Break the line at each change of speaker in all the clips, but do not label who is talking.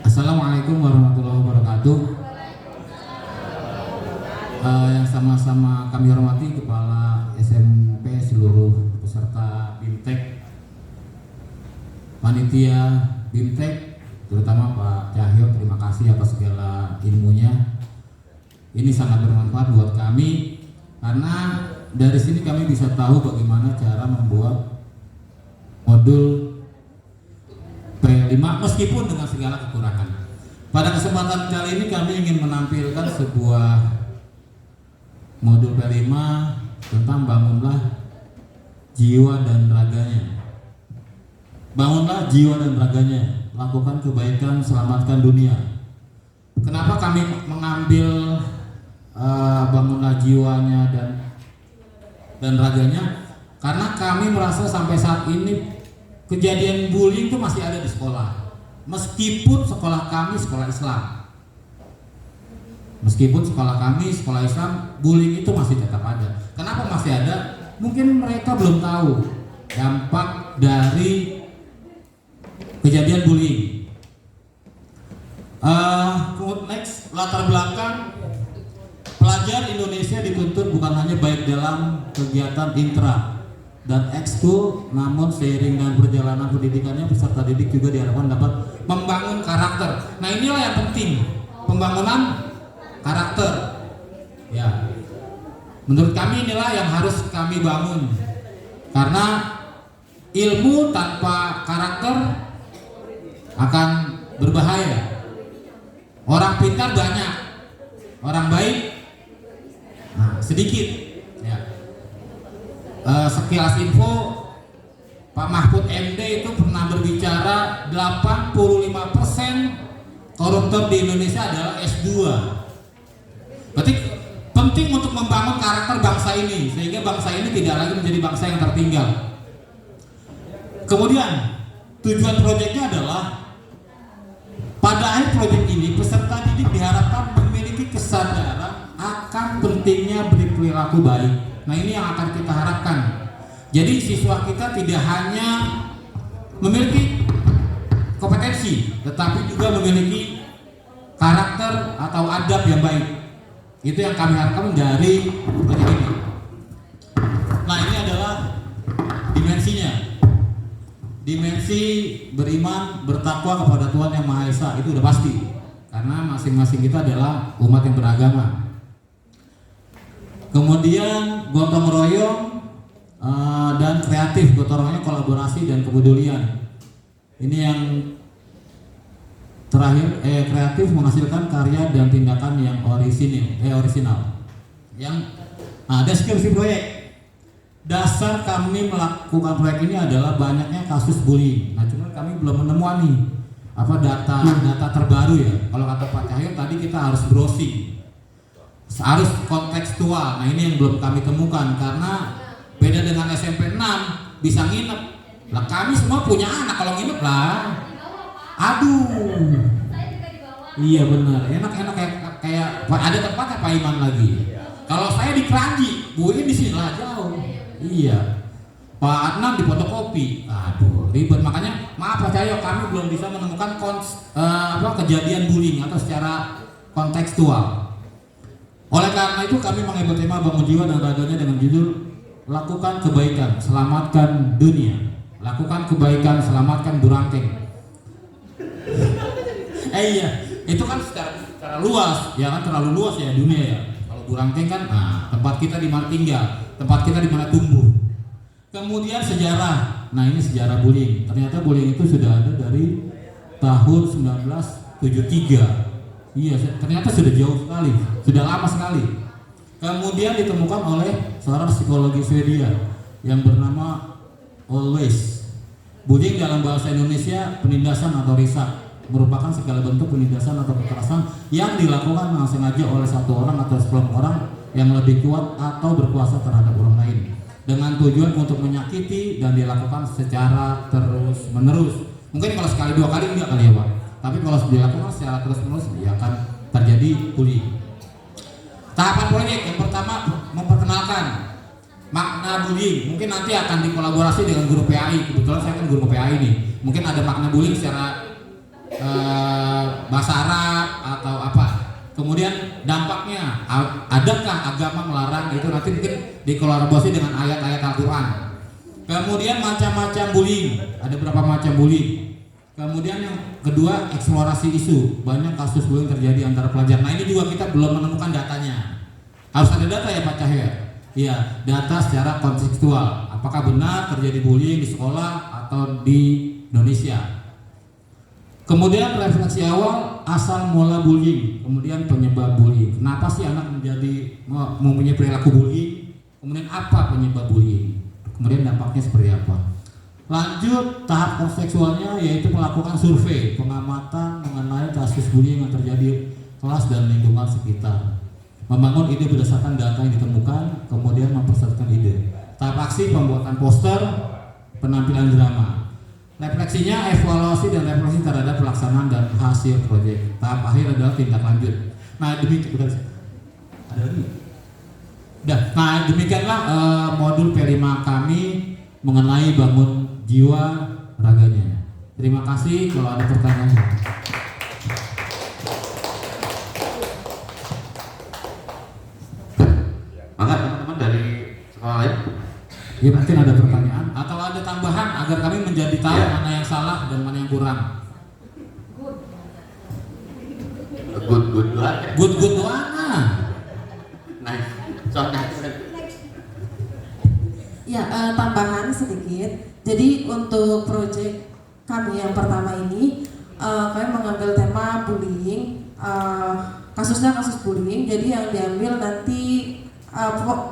Assalamualaikum warahmatullahi wabarakatuh. Yang sama-sama kami hormati Kepala SMP, seluruh peserta BIMTEK, panitia BIMTEK, terutama Pak Cahyo, terima kasih atas segala ilmunya. Ini sangat bermanfaat buat kami karena dari sini kami bisa tahu bagaimana cara membuat modul P5 meskipun dengan segala kekurangan. Pada kesempatan kali ini kami ingin menampilkan sebuah modul P5 tentang bangunlah jiwa dan raganya. Bangunlah jiwa dan raganya, lakukan kebaikan, selamatkan dunia. Kenapa kami mengambil bangunlah jiwanya dan raganya? Karena kami merasa sampai saat ini kejadian bullying itu masih ada di sekolah, meskipun sekolah kami sekolah Islam. Meskipun sekolah kami sekolah Islam, bullying itu masih tetap ada. Kenapa masih ada? Mungkin mereka belum tahu dampak dari kejadian bullying. Next, latar belakang pelajar Indonesia dituntut bukan hanya baik dalam kegiatan intra dan ekskul, namun seiring dengan perjalanan pendidikannya peserta didik juga diharapkan dapat membangun karakter. Nah, inilah yang penting, pembangunan karakter. Ya, menurut kami inilah yang harus kami bangun, karena ilmu tanpa karakter akan berbahaya. Orang pintar banyak, orang baik sedikit. Sekilas info, Pak Mahfud MD itu pernah berbicara 85% koruptor di Indonesia adalah S2. Berarti penting untuk membangun karakter bangsa ini sehingga bangsa ini tidak lagi menjadi bangsa yang tertinggal. Kemudian tujuan proyeknya adalah pada akhir proyek ini peserta didik diharapkan memiliki kesadaran akan pentingnya berperilaku baik. Nah, ini yang akan kita harapkan. Jadi siswa kita tidak hanya memiliki kompetensi, tetapi juga memiliki karakter atau adab yang baik. Itu yang kami harapkan dari proyek ini. Nah, ini adalah dimensinya. Dimensi beriman, bertakwa kepada Tuhan Yang Maha Esa, itu udah pasti. Karena masing-masing kita adalah umat yang beragama. Kemudian gotong royong dan kreatif, gotong royong, kolaborasi dan kepedulian. Ini yang terakhir, kreatif menghasilkan karya dan tindakan yang orisinal. Yang deskripsi proyek. Dasar kami melakukan proyek ini adalah banyaknya kasus bullying. Nah, cuma kami belum menemukan nih data terbaru ya. Kalau kata Pak Cahyo tadi kita harus browsing, harus kontekstual. Nah, ini yang belum kami temukan karena beda dengan SMP 6 bisa nginep. Lah kami semua punya anak, kalau nginep lah. Aduh. Iya benar. Enak-enak kayak ada tempatnya Pak Iman lagi. Kalau saya di Keranji, Bu ini di sini lah jauh. Iya. Pak Adnan di fotokopi. Aduh, ribet. Makanya maaf Pak Cahyo, kami belum bisa menemukan kejadian bullying atau secara kontekstual. Oleh karena itu kami mengambil tema bangun jiwa dan raganya dengan judul lakukan kebaikan, selamatkan dunia. Lakukan kebaikan, selamatkan Burangkeng. Iya, itu kan secara luas, ya kan, terlalu luas ya dunia ya. Kalau Burangkeng kan, tempat kita di mana tinggal, tempat kita di mana tumbuh. Kemudian sejarah. Nah, ini sejarah bullying. Ternyata bullying itu sudah ada dari tahun 1973. Iya, ternyata sudah jauh sekali, sudah lama sekali. Kemudian ditemukan oleh seorang psikologi Swedia yang bernama Always. Bullying dalam bahasa Indonesia penindasan atau risak, merupakan segala bentuk penindasan atau kekerasan yang dilakukan dengan sengaja oleh satu orang atau sekelompok orang yang lebih kuat atau berkuasa terhadap orang lain dengan tujuan untuk menyakiti dan dilakukan secara terus menerus. Mungkin kalau sekali dua kali enggak kali ya Pak, tapi kalau dilakukan secara terus menerus ya akan terjadi bullying. Tahapan proyek yang pertama memperkenalkan makna bullying. Mungkin nanti akan dikolaborasi dengan guru PAI. Kebetulan saya kan guru PAI nih. Mungkin ada makna bullying secara bahasa Arab atau apa. Kemudian dampaknya, adakah agama melarang itu, nanti mungkin dikolaborasi dengan ayat-ayat Al-Quran. Kemudian macam-macam bullying, ada berapa macam bullying. Kemudian yang kedua, eksplorasi isu, banyak kasus bullying terjadi antara pelajar. Nah ini juga kita belum menemukan datanya. Harus ada data ya Pak Cahya? Iya, data secara kontekstual. Apakah benar terjadi bullying di sekolah atau di Indonesia? Kemudian refleksi awal, asal mula bullying, kemudian penyebab bullying. Kenapa sih anak mempunyai perilaku bullying? Kemudian apa penyebab bullying? Kemudian dampaknya seperti apa? Lanjut tahap kontekstualnya, yaitu melakukan survei pengamatan mengenai kasus bullying yang terjadi kelas dan lingkungan sekitar. Membangun ide berdasarkan data yang ditemukan, kemudian mempersatukan ide. Tahap aksi, pembuatan poster, penampilan drama. Refleksinya, evaluasi dan refleksi terhadap pelaksanaan dan hasil proyek. Tahap akhir adalah tindak lanjut. Nah demikian, nah demikianlah modul P5 kami mengenai bangun jiwa raganya. Terima kasih. Kalau ada pertanyaan.
Maka teman-teman dari sekolah lain,
ya mungkin ada pertanyaan atau ada tambahan agar kami menjadi tahu mana yang salah dan mana yang kurang.
Good aja.
Good mana?
Nice. Soalnya
ya, tambahan sedikit. Jadi untuk proyek kami yang pertama ini, kami mengambil tema bullying, kasusnya kasus bullying. Jadi yang diambil nanti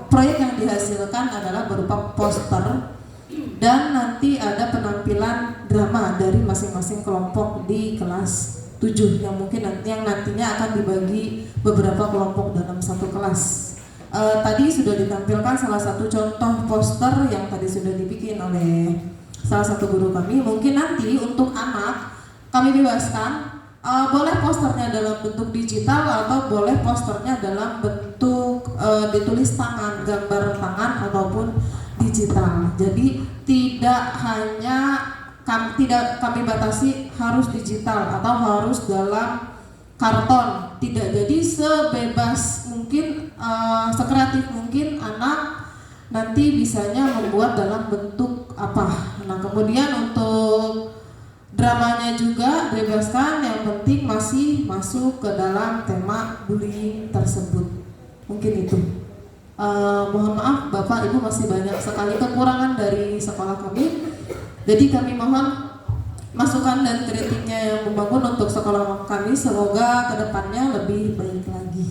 proyek yang dihasilkan adalah berupa poster dan nanti ada penampilan drama dari masing-masing kelompok di kelas 7 yang nantinya akan dibagi beberapa kelompok dalam satu kelas. Tadi sudah ditampilkan salah satu contoh poster yang tadi sudah dibikin oleh salah satu guru kami. Mungkin nanti untuk anak kami bebaskan, boleh posternya dalam bentuk digital atau boleh posternya dalam bentuk ditulis tangan, gambar tangan ataupun digital. Jadi tidak kami batasi harus digital atau harus dalam karton. Tidak, jadi sebebas mungkin, sekreatif mungkin anak nanti bisanya membuat dalam bentuk apa. Nah kemudian untuk dramanya juga bebaskan, yang penting masih masuk ke dalam tema bullying tersebut. Mungkin itu. Mohon maaf Bapak Ibu, masih banyak sekali kekurangan dari sekolah kami. Jadi kami mohon masukan dan kritiknya yang membangun untuk sekolah kami. Semoga kedepannya lebih baik lagi.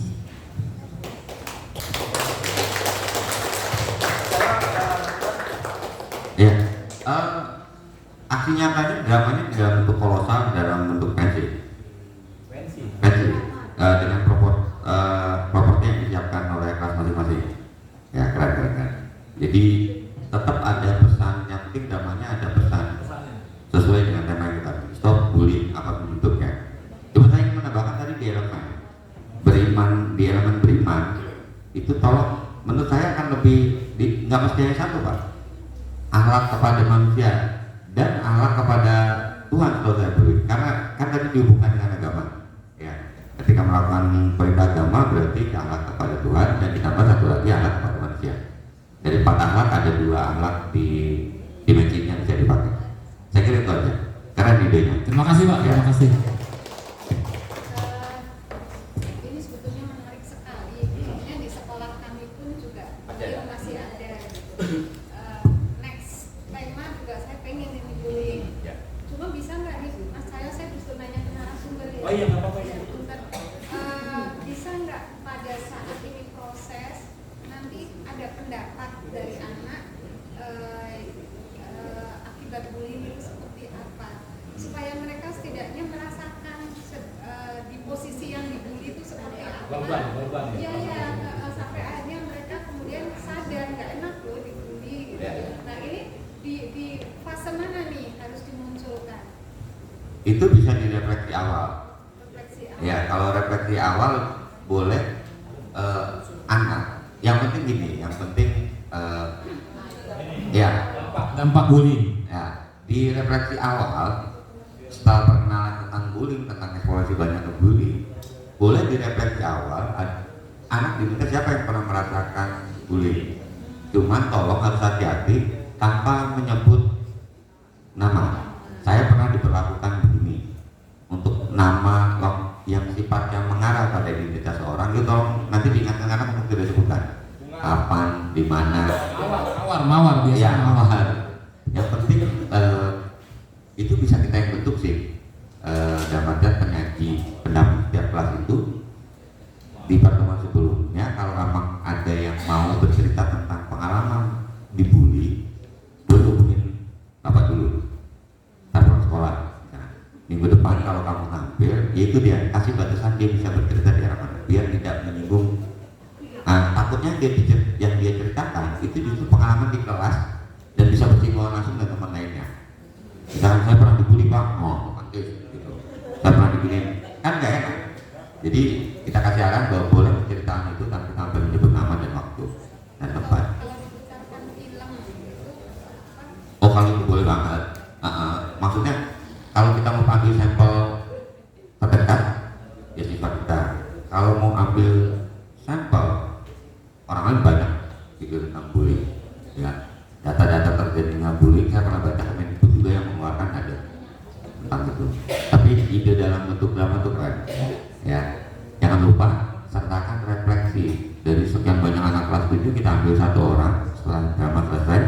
ya, aksi nyatanya dramanya dalam bentuk kolosal, dalam bentuk pensi, dengan properti yang disiapkan oleh kelas masing-masing. Ya keren. Jadi tetap ada pesan, yang penting dramanya ada pesan sesuai dengan tema kita. Stop bullying apapun bentuknya. Cuma saya ingin menambahkan tadi di elemen beriman itu, tolong menurut saya akan lebih nggak mesti hanya satu Pak. Akhlak kepada manusia dan akhlak kepada Tuhan kalau saya beri. Karena kan tadi dihubungkan dengan agama. Ya, ketika melakukan perintah agama berarti akhlak kepada Tuhan dan ditambah satu lagi akhlak kepada manusia. Dari 4 akhlak ada 2 akhlak di dimensi yang bisa dipakai. Saya kira itu aja. Keren idenya.
Terima kasih Pak. Terima kasih.
Ini sebetulnya menarik sekali. Maksudnya di sekolah kami pun juga masih ada. Next tema juga saya pengen ini bullying. Cuma bisa nggak nih Mas Cahyo, saya justru nanya ke narasumber ya.
Oh iya, nggak apa-apa ya.
Bisa nggak pada saat ini proses nanti ada pendapat dari anak akibat bullying itu seperti apa, supaya mereka setidaknya merasakan di posisi yang dibully itu seperti apa.
Korban
Iya, sampai akhirnya mereka kemudian sadar nggak enak loh dibully gitu. Nah ini di fase mana nih harus dimunculkan?
Itu bisa direfleksi awal.
Refleksi awal.
Ya, kalau refleksi awal boleh anak. Yang penting gini, yang penting ya
Dampak bullying.
di refleksi awal setelah perkenalan tentang bullying, tentang eksplorasi banyak bullying, boleh direfleksi awal. Anak diminta siapa yang pernah merasakan bullying. Cuman tolong harus hati-hati tanpa menyebut nama. Saya pernah diperlakukan begini. Untuk nama yang sifatnya mengarah pada identitas orang itu tolong nanti diingatkan karena mungkin tidak disebutkan. Kapan, di mana.
Mawar biasa.
Ya, mawar. Yang penting itu bisa kita yang bentuk sih. Dalam artian penyaji pendamping setiap kelas itu di pertemuan sebelumnya kalau memang ada yang mau bercerita tentang pengalaman dibully, boleh hubungin bapak dulu taruh sekolah. Nah, minggu depan kalau kamu tampil, yaitu dia kasih batasan dia bisa bercerita di arah mana biar tidak menyinggung. Takutnya yang dia ceritakan itu justru pengalaman di kelas dan bisa bersinggungan langsung dengan teman lainnya. Misalkan saya pernah dibully pak, gitu. Saya pernah dibully, kan nggak enak. Jadi kita kasih arahan bahwa boleh menceritakan itu tanpa menyebut nama dan waktu dan tempat.
Kalau dibicarakan film itu
Oh kalau itu boleh banget. Maksudnya kalau kita mau ambil sampel terdekat, ya sifat kita. Kalau mau ambil sampel orang lain banyak gitu tentang bullying. Ya, data-data terjadinya bullying saya pernah baca Kementerian juga yang mengeluarkan ada tentang itu. Tapi ide dalam bentuk keren. Ya, jangan lupa sertakan refleksi dari sekian banyak anak kelas 7 kita ambil satu orang setelah drama selesai